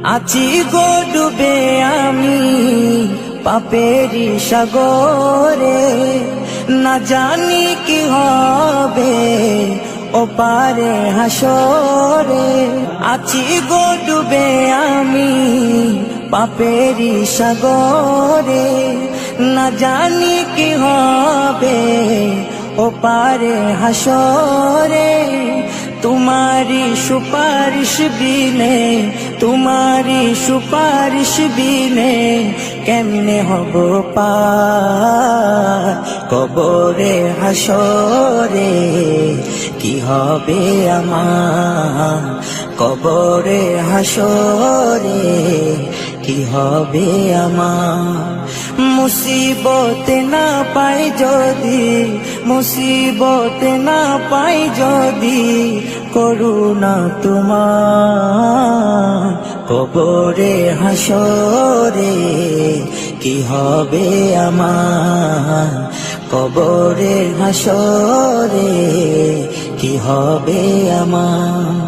আছি গো ডুবে আমি পাপেরি সাগরে, না জানি কি হবে ও পারে হাসরে। আছি গো ডুবে আমি পাপেরি সাগরে, না জানি কি হবে ও পারে হাসরে। तुम्हारी सुपारिश बिने, तुम्हारी सुपारिश बिने केमने हबो पार कबरे हासरे। কি হবে আমার কবরে হাসরে, কি হবে আমার। মুসিবতে না পাই যদি, মুসিবতে না পাই যদি করুণা তোমার কবরে হাসরে। কি হবে আমার কবরে হাসরে, কি হবে আমার।